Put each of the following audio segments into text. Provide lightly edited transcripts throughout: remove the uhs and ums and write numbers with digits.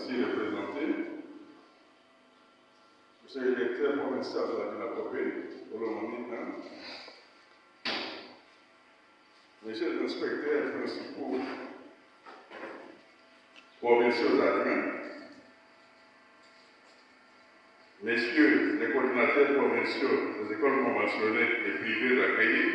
ici représenté, monsieur le directeur provincial de la Guinée-Copé, messieurs les inspecteurs principaux provinciaux adjoints, messieurs les coordinateurs provinciaux des écoles conventionnelles et privées accueillies,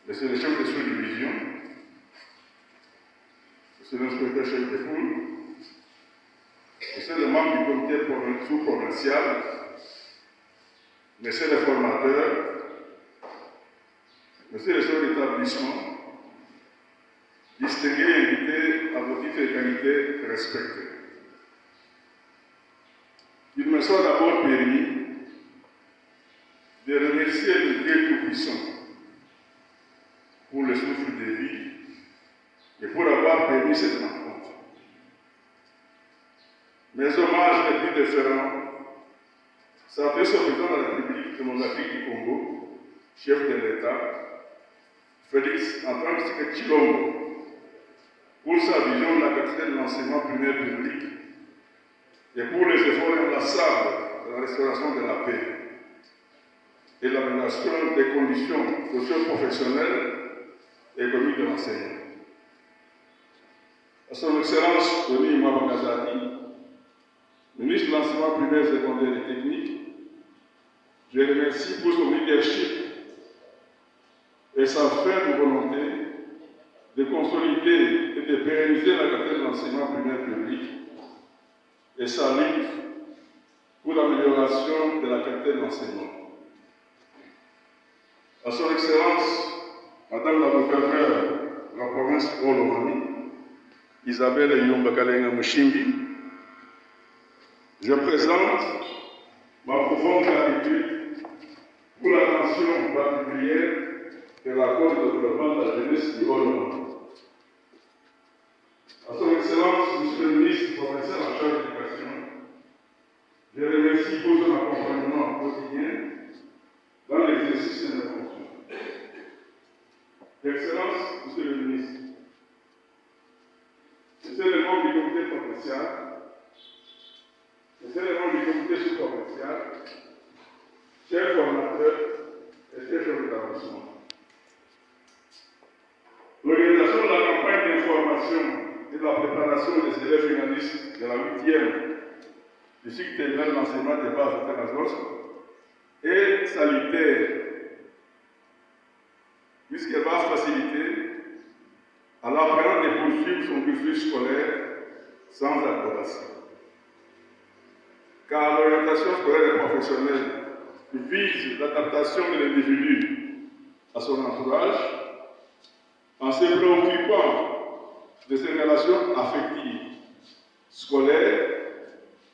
messieurs les chefs de sous-division, monsieur l'inspecteur chef de poule, messieurs les membres du comité sous-provincial, messieurs les formateurs, messieurs les chefs d'établissement, distingués et invités à vos titres et qualités respectés. Il me soit d'abord permis de remercier le Dieu Tout-Puissant pour le souffle de vie et pour avoir permis cette rencontre. Mes hommages les plus déférents s'adressent au président de la République démocratique du Congo, chef de l'État, Félix Antoine Tshisekedi Tshilombo, pour sa vision de la qualité de l'enseignement primaire public et pour les efforts inlassables de la restauration de la paix et l'amélioration des conditions socio-professionnelles et économiques de l'enseignement. À son Excellence Tony Mwabangazati, ministre de l'enseignement primaire, secondaire et technique, je le remercie pour son leadership et sa ferme volonté de consolider et de pérenniser la qualité de l'enseignement primaire public et sa lutte pour l'amélioration de la qualité de l'enseignement. À son Excellence, Madame la gouverneure de la province Olomami, Isabelle Yumba Kalenga Mushimbi, je présente ma profonde gratitude pour l'attention particulière de la cause de développement de la jeunesse du Olomami. À son Excellence, Monsieur le ministre provincial en charge de l'éducation, je remercie pour son accompagnement quotidien dans l'exercice de mes fonctions. Excellence, Monsieur le ministre, Monsieur le membre du comité provincial, Monsieur le membre du comité sous-provincial, chers formateurs et chers chefs d'établissement. L'organisation de la campagne d'information et de la préparation des élèves finalistes de la 8e du cycle terminal de l'enseignement des bases de Tanazos est salutaire, puisqu'elle va faciliter à l'apprenant de poursuivre son cursus scolaire sans approbation. Car l'orientation scolaire et professionnelle vise l'adaptation de l'individu à son entourage en se préoccupant de ses relations affectives, scolaires,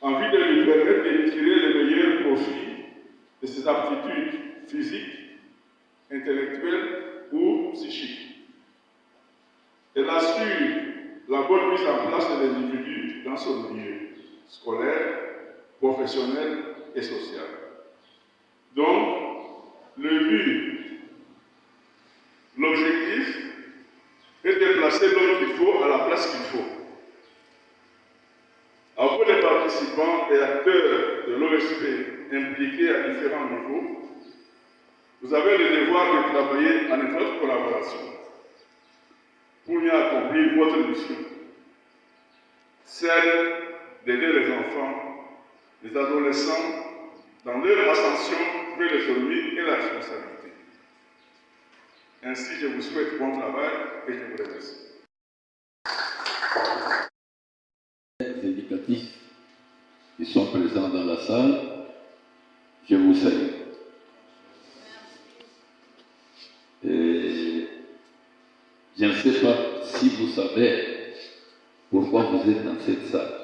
en vue de lui permettre de tirer le meilleur profit de ses aptitudes physiques, intellectuelles ou psychiques. Elle assure la bonne mise en place de l'individu dans son milieu scolaire, professionnel et social. Donc, le but, l'objectif est de placer l'homme qu'il faut à la place qu'il faut. À vous les participants et acteurs de l'OSP impliqués à différents niveaux, vous avez le devoir de travailler en étroite collaboration pour mieux accomplir votre mission, celle d'aider les enfants, les adolescents dans leur ascension vers l'autonomie et la responsabilité. Ainsi, je vous souhaite bon travail et je vous remercie. Les indicatifs qui sont présents dans la salle, je vous salue. Et je ne sais pas si vous savez pourquoi vous êtes dans cette salle.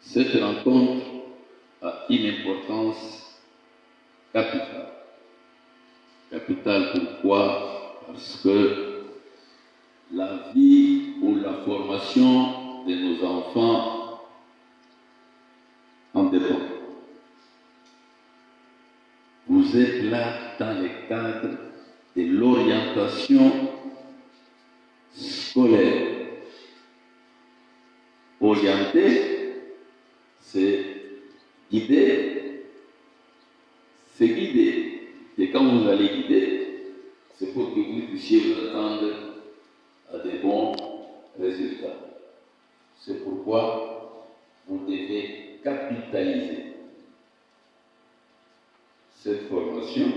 Cette rencontre a une importance capitale. Capitale pourquoi? Parce que la vie ou la formation de nos enfants en dépend. Vous êtes là dans le cadre de l'orientation scolaire. Orienter, c'est guider, c'est guider. Et quand vous allez guider, c'est pour que vous puissiez vous attendre à des bons résultats. C'est pourquoi vous devez capitaliser cette formation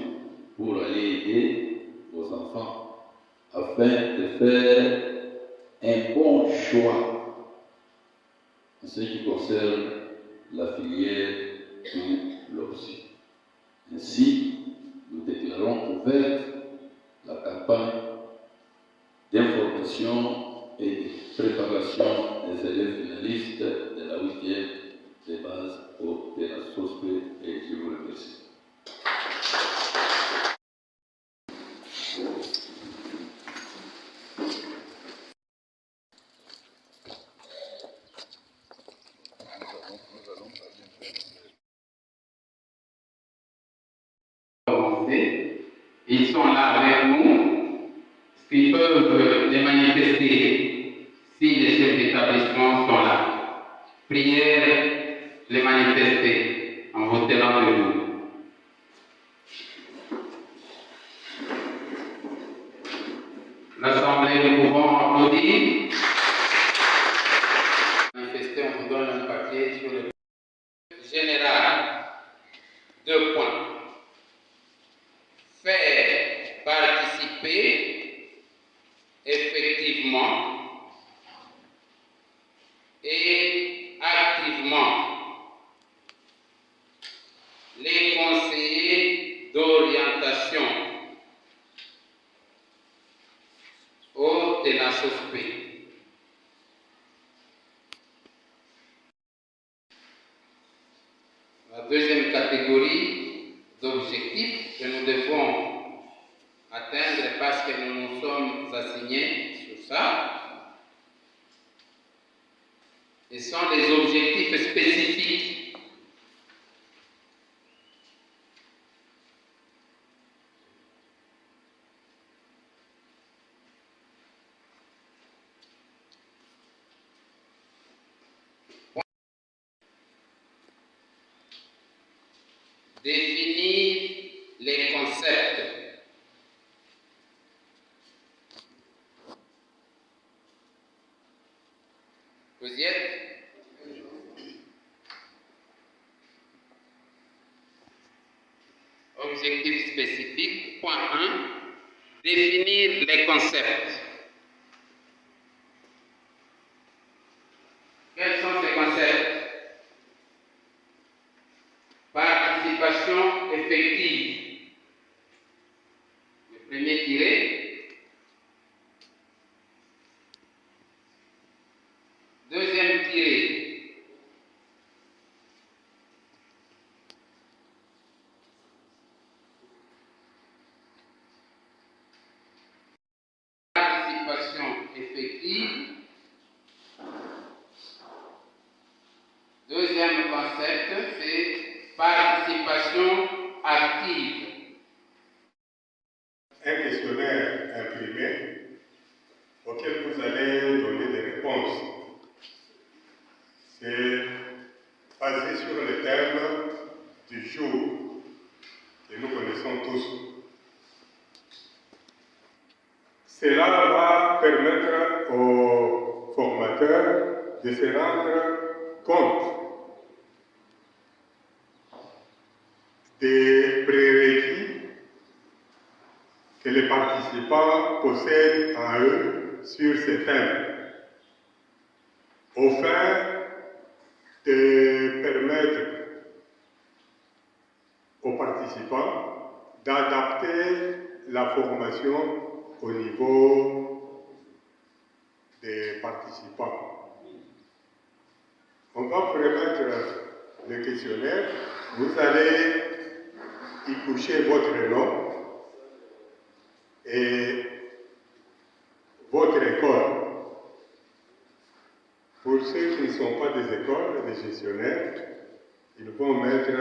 pour aller aider vos enfants afin de faire un bon choix en ce qui concerne la filière ou l'option. Ainsi, nous déclarons ouverte la campagne d'information et de préparation des élèves finalistes de la 8e de base au TENASOSPE et je vous remercie. Ils sont là avec nous, ils peuvent les manifester si les chefs d'établissement sont là. Prière les manifester en vous tenant debout. L'Assemblée, nous pouvons applaudir. Manifester, on vous donne un papier sur le général. 2 points. Faire participer effectivement et activement les conseillers d'orientation au TENASOSPE. La deuxième catégorie d'objectifs que nous devons atteindre parce que nous nous sommes assignés sur ça, ce sont des objectifs spécifiques. Définir les concepts. Vous y êtes? Objectif spécifique. Point 1. Définir les concepts. Quels sont ces concepts? Participation effective. Le premier tiré. Deuxième tiré. Participation effective. Deuxième concept, c'est participation active. Un questionnaire imprimé auquel vous allez donner des réponses. C'est basé sur le thème du jour que nous connaissons tous. Cela va permettre aux formateurs de se rendre compte des prérequis que les participants possèdent en eux sur ces thèmes, afin de permettre aux participants d'adapter la formation au niveau des participants. On va vous remettre le questionnaire, vous allez y coucher votre nom et votre école. Pour ceux qui ne sont pas des écoles, des gestionnaires, ils vont mettre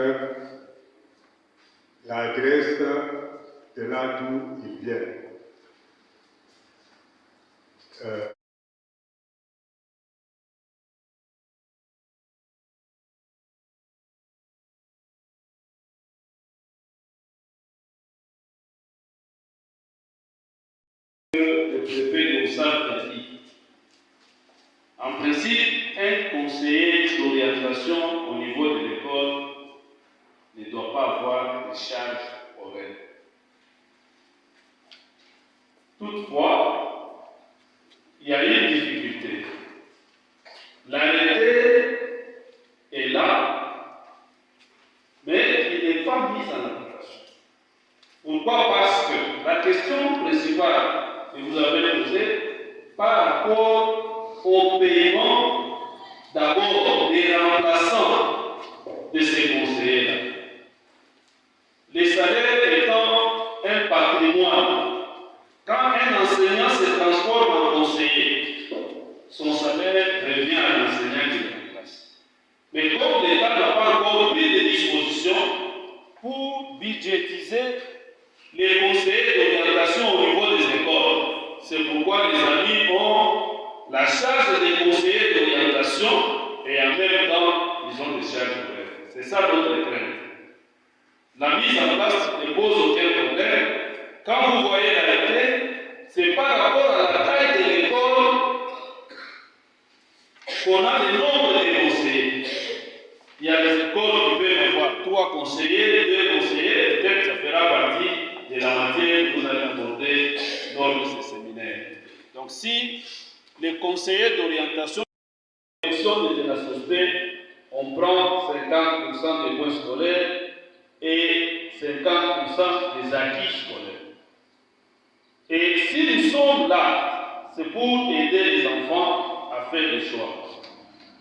l'adresse de là d'où ils viennent. effets de ça ici. En principe, un conseiller d'orientation au niveau de l'école ne doit pas avoir de charge horaire. Toutefois, il y a une difficulté. L'arrêté est là, mais il n'est pas mis en application. Pourquoi? Parce que la question principale que vous avez posée par rapport au paiement d'abord des remplaçants de ces conseillers-là. Les salaires étant un patrimoine, quand un enseignant se transforme en conseiller, son salaire revient à l'enseignant qui le remplace. Mais comme l'État n'a pas encore pris de dispositions pour budgétiser les conseillers d'orientation au niveau des écoles, c'est pourquoi les amis ont la charge des conseillers d'orientation et en même temps, ils ont des charges horaires. C'est ça notre crainte. La mise en place ne pose aucun problème. Quand vous voyez l'arrêté, ce n'est pas rapport à la taille de l'école qu'on a le nombre de conseillers. Il y a des écoles qui peuvent avoir 3 conseillers, 2 conseillers, peut-être que ça fera partie de la matière que vous allez aborder lors de ce séminaire. Donc si les conseillers d'orientation de la société, on prend 50% des points scolaires et 50% des acquis scolaires. Et si nous sommes là, c'est pour aider les enfants à faire des choix.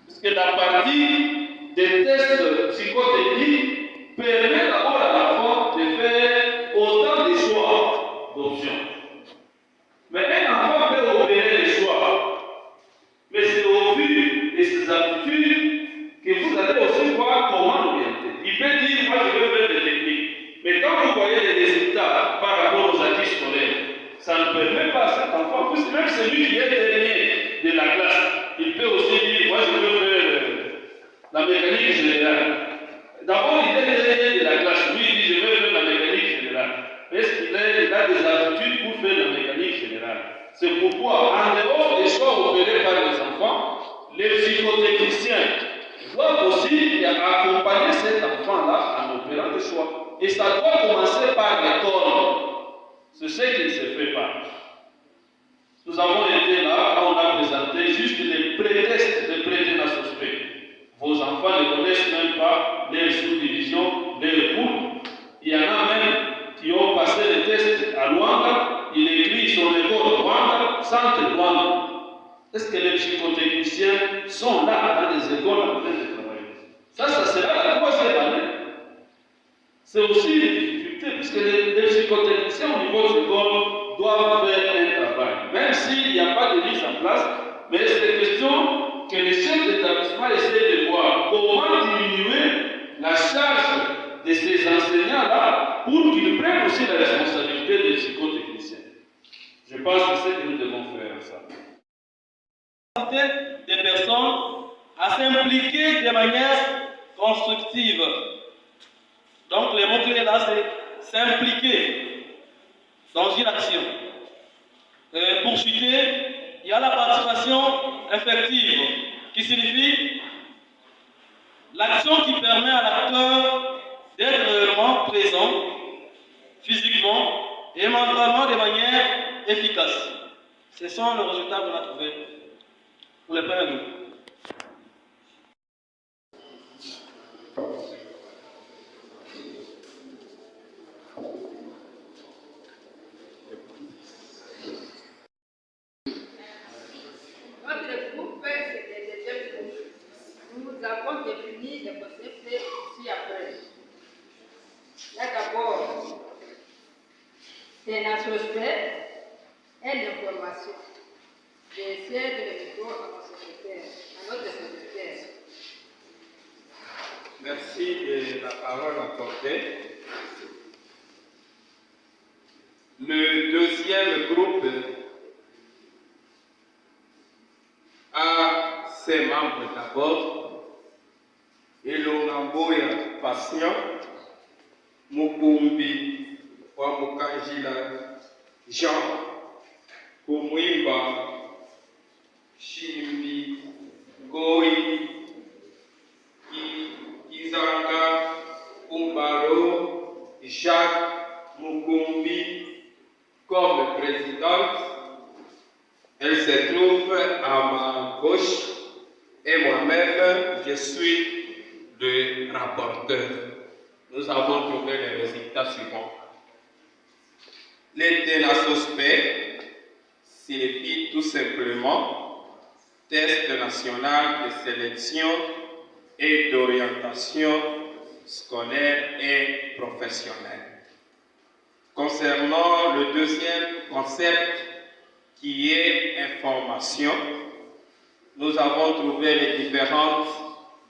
Parce que la partie des tests psychotechniques permet d'abord à l'enfant de faire autant de choix d'options. Mais un enfant peut opérer les choix. Mais c'est au vu de ses aptitudes que vous allez aussi voir comment l'orienter. Il peut dire, moi je veux faire des techniques. Mais quand vous voyez les résultats par rapport aux acquis scolaires, ça ne permet pas à cet enfant, puisque même celui qui est dernier de la classe, il peut aussi dire, moi je veux faire la mécanique générale. D'abord, il est dernier de la classe, lui il dit, je veux faire la mécanique générale. Est-ce qu'il a des aptitudes pour faire la mécanique générale? C'est pourquoi, en dehors des choix opérés par les enfants, les psychotechniciens doivent aussi accompagner cet enfant-là en opérant des choix. Et ça doit commencer par l'école. C'est ce qui ne se fait pas. Nous avons été là, on a présenté juste les pré-tests de pré-nasospect. Vos enfants ne connaissent même pas les sous-divisions, les cours. Il y en a même qui ont passé les tests à Luanda, il écrit sur l'école Luanda, centre Luanda. Est-ce que les psychotechniciens sont là dans les écoles en train de travailler? Ça sera la 3e année. C'est aussi une difficulté, puisque les psychotechniciens au niveau des écoles doivent faire un travail. Même s'il n'y a pas de mise en place, mais c'est question que les chefs d'établissement essaient de voir comment diminuer la charge de ces enseignants-là pour qu'ils prennent aussi la responsabilité des psychotechniciens. Je pense que c'est ce que nous devons faire ensemble. Des personnes à s'impliquer de manière constructive. Donc les mots-clés là, c'est s'impliquer dans une action. Pour citer, il y a la participation effective, qui signifie l'action qui permet à l'acteur d'être réellement présent, physiquement et mentalement de manière efficace. Ce sont les résultats qu'on a trouvés pour les premiers groupes. Notre groupe, c'est des deuxièmes groupes. Nous avons défini les concepts ci-après. Là d'abord, c'est un aspect et l'information. J'essaie de le micro à mon secrétaire, à notre secrétaire. Merci de la parole accordée. Le deuxième groupe a ses membres d'abord, Elongamboya Patient, Mukumbi Wamukanjila Jean, Kumwimba, Shimbi, Goi, Izanga, Umbaro, Jacques Mukumbi comme présidente. Elle se trouve à ma gauche et moi-même, je suis le rapporteur. Nous avons trouvé les résultats suivants. Les suspect signifie tout simplement test national de sélection et d'orientation scolaire et professionnelle. Concernant le deuxième concept qui est information, nous avons trouvé les différentes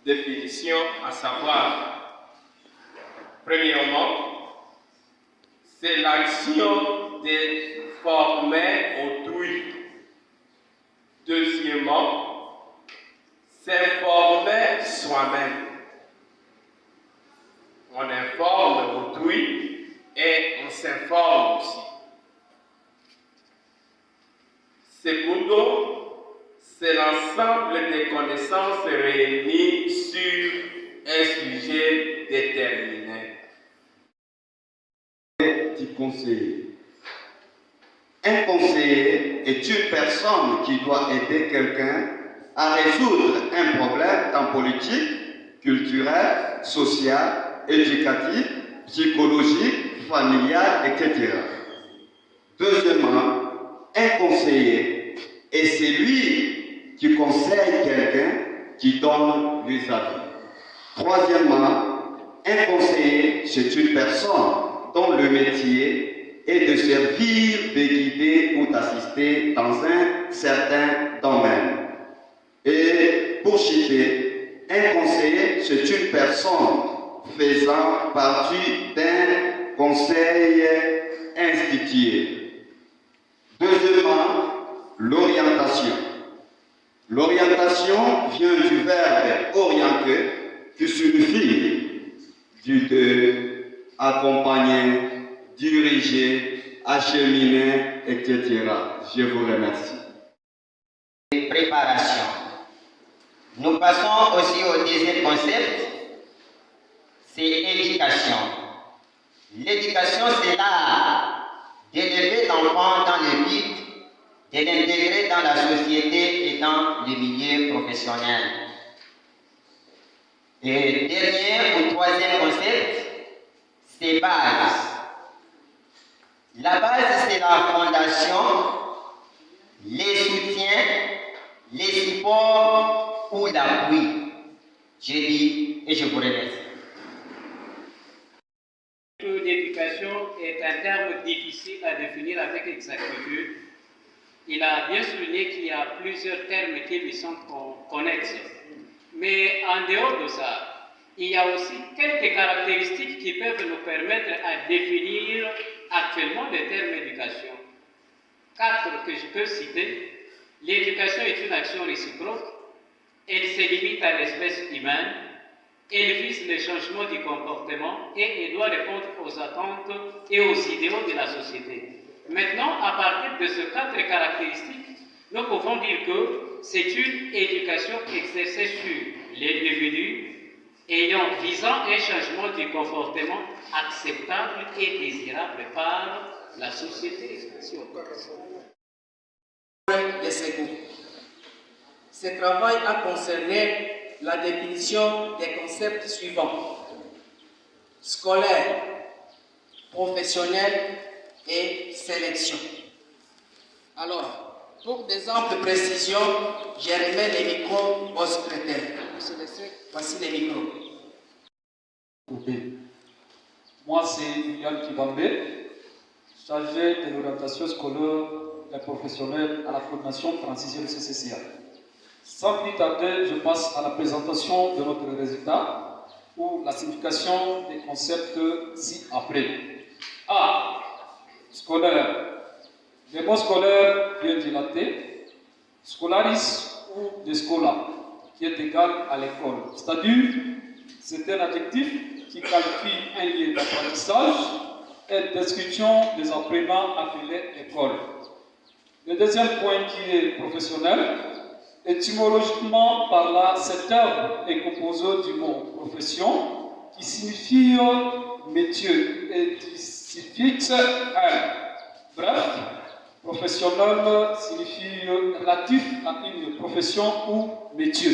définitions, à savoir, premièrement, c'est l'action de former autrui. Deuxièmement, c'est former soi-même. On informe autrui et on s'informe aussi. Secondo, c'est l'ensemble des connaissances réunies sur un sujet déterminé. Du conseiller. Un conseiller est une personne qui doit aider quelqu'un à résoudre un problème en politique, culturel, social, éducatif, psychologique, familial, etc. Deuxièmement, un conseiller est celui qui conseille quelqu'un qui donne des avis. Troisièmement, un conseiller, c'est une personne dont le métier est de servir, de guider ou d'assister dans un certain domaine. Et pour citer, un conseiller, c'est une personne faisant partie d'un conseil institué. Deuxièmement, l'orientation. L'orientation vient du verbe orienter, qui signifie accompagner, diriger, acheminer, etc. Je vous remercie. Préparation. Nous passons aussi au deuxième concept, c'est éducation. L'éducation, c'est l'art d'élever l'enfant dans le but de l'intégrer dans la société et dans le milieu professionnel. Et dernier ou troisième concept, c'est base. La base, c'est la fondation, les soutiens, les supports ou l'appui. J'ai dit et je vous remercie. L'éducation est un terme difficile à définir avec exactitude. Il a bien souligné qu'il y a plusieurs termes qui lui sont connexes. Mais en dehors de ça, il y a aussi quelques caractéristiques qui peuvent nous permettre à définir actuellement le terme éducation. 4 que je peux citer. L'éducation est une action réciproque. Elle se limite à l'espèce humaine. Elle vise le changement du comportement et elle doit répondre aux attentes et aux idéaux de la société. Maintenant, à partir de ces 4 caractéristiques, nous pouvons dire que c'est une éducation exercée sur l'individu visant un changement du comportement acceptable et désirable par la société. Ce travail a concerné la définition des concepts suivants: scolaire, professionnel et sélection. Alors, pour des amples précisions, je remets les micros au secrétaire. Voici les micros. Moi, c'est Yann Kibambé, chargé de l'orientation scolaire et professionnelle à la Fondation Transition CCCA. Sans plus tarder, je passe à la présentation de notre résultat ou la signification des concepts ci-après. A. Scolaire. Le mot scolaire vient du latin scolaris ou de scola, qui est égal à l'école. C'est-à-dire, c'est un adjectif qui qualifie un lieu d'apprentissage et description des apprenants appelés école. Le deuxième point qui est professionnel, étymologiquement parlant, cet terme est composé du mot profession qui signifie métier et qui suffixe elle. Bref, professionnel signifie relatif à une profession ou métier.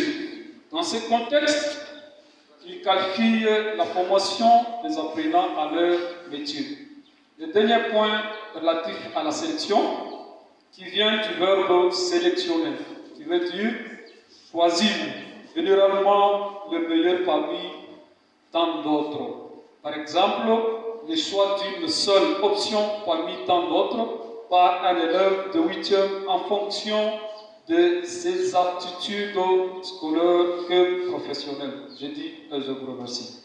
Dans ce contexte, il qualifie la formation des apprenants à leur métier. Le dernier point relatif à la sélection, qui vient du verbe sélectionner, qui veut dire choisir, généralement le meilleur parmi tant d'autres. Par exemple, le choix d'une seule option parmi tant d'autres par un élève de 8e en fonction de ses aptitudes scolaires que professionnelles. Je dis, je vous remercie.